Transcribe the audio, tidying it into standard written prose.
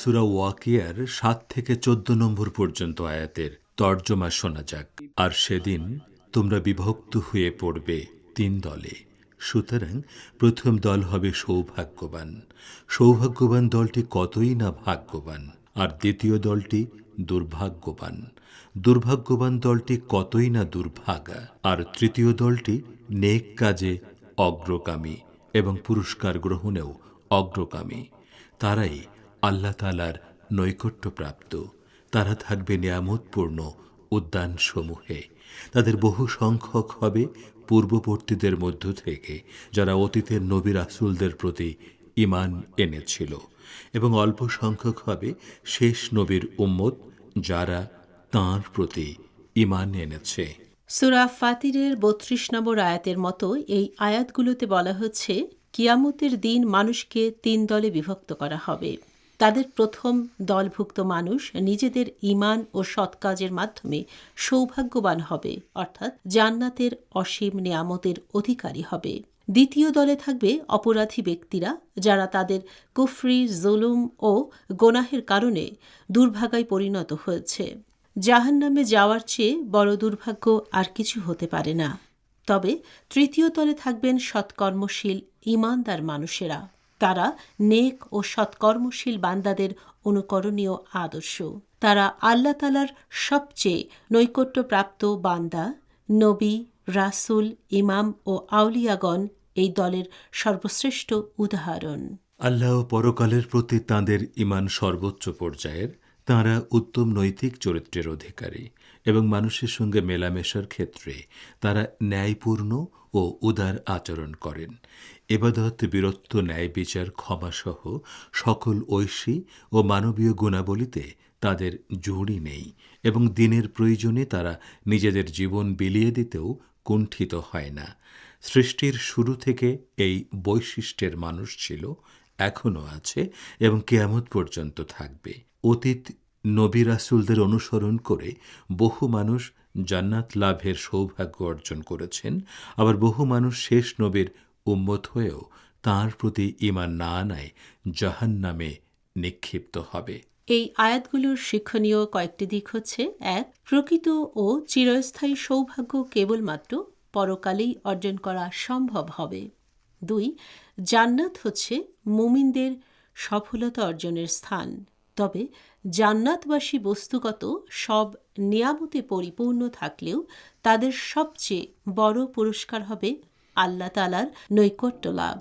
সূরা ওয়াকিয়ার ৭ থেকে ১৪ নম্বর পর্যন্ত আয়াতের তর্জমা শোনা যাক। আর সেদিন তোমরা বিভক্ত হয়ে পড়বে ৩ দলে। সুতরাং প্রথম দল হবে সৌভাগ্যবান। সৌভাগ্যবান দলটি কতই না ভাগ্যবান। আর দ্বিতীয় দলটি দুর্ভাগ্যবান। দুর্ভাগ্যবান দলটি কতই না দুর্ভাগা। আর তৃতীয় দলটি নেক কাজে অগ্রগামী এবং পুরস্কার গ্রহণেও অগ্রগামী। তারাই আল্লাহ তাআলার নৈকট্যপ্রাপ্ত। তারা থাকবে নিয়ামতপূর্ণ উদ্যানসমূহে। তাদের বহু সংখ্যক হবে পূর্ববর্তীদের মধ্য থেকে যারা অতীতের নবী রাসূলদের প্রতি ঈমান এনেছিল, এবং অল্প সংখ্যক হবে শেষ নবীর উম্মত যারা তাঁর প্রতি ঈমান এনেছে। সূরা ফাতিরের ৩২ নম্বর আয়াতের মতো এই আয়াতগুলোতে বলা হচ্ছে, কিয়ামতের দিন মানুষকে ৩ দলে বিভক্ত করা হবে। তাদের প্রথম দলভুক্ত মানুষ নিজেদের ঈমান ও সৎ কাজের মাধ্যমে সৌভাগ্যবান হবে, অর্থাৎ জান্নাতের অসীম নেয়ামতের অধিকারী হবে। দ্বিতীয় দলে থাকবে অপরাধী ব্যক্তিরা, যারা তাদের কুফরি, জুলুম ও গোনাহের কারণে দুর্ভাগায় পরিণত হয়েছে। জাহান্নামে যাওয়ার চেয়ে বড় দুর্ভাগ্য আর কিছু হতে পারে না। তবে তৃতীয় তলে থাকবেন সৎকর্মশীল ঈমানদার মানুষেরা। তারা নেক ও সৎকর্মশীল বান্দাদের অনুকরণীয় আদর্শ। তারা আল্লাহ তাআলার সবচেয়ে নৈকট্যপ্রাপ্ত বান্দা। নবী, রাসূল, ইমাম ও আউলিয়াগণ এই দলের সর্বশ্রেষ্ঠ উদাহরণ। আল্লাহ ও পরকালের প্রতি তাঁদের ঈমান সর্বোচ্চ পর্যায়ের। তাঁরা উত্তম নৈতিক চরিত্রের অধিকারী এবং মানুষের সঙ্গে মেলামেশার ক্ষেত্রে তারা ন্যায়পূর্ণ ও উদার আচরণ করেন। ইবাদত, বীরত্ব, ন্যায় বিচার, ক্ষমাসহ সকল ঐশী ও মানবীয় গুণাবলীতে তাদের জুড়ি নেই, এবং দিনের প্রয়োজনে তারা নিজেদের জীবন বিলিয়ে দিতেও কুণ্ঠিত হয় না। সৃষ্টির শুরু থেকে এই বৈশিষ্ট্যের মানুষ ছিল, এখনও আছে এবং কিয়ামত পর্যন্ত থাকবে। অতীত নবী রাসূলদের অনুসরণ করে বহু মানুষ জান্নাত লাভের সৌভাগ্য অর্জন করেছেন। আবার বহু মানুষ শেষ নবীর উম্মত হয়েও তাঁর প্রতি ঈমান না আনায় জাহান্নামে নিক্ষিপ্ত হবে। এই আয়াতগুলোর শিক্ষণীয় কয়েকটি দিক হচ্ছে: ১. প্রকৃত ও চিরস্থায়ী সৌভাগ্য কেবলমাত্র পরকালেই অর্জন করা সম্ভব হবে। ২. জান্নাত হচ্ছে মুমিনদের সফলতা অর্জনের স্থান। তবে জান্নাতবাসী বস্তুগত সব নিয়ামতে পরিপূর্ণ থাকলেও তাদের সবচেয়ে বড় পুরস্কার হবে আল্লাহ তাআলার নৈকট্য লাভ।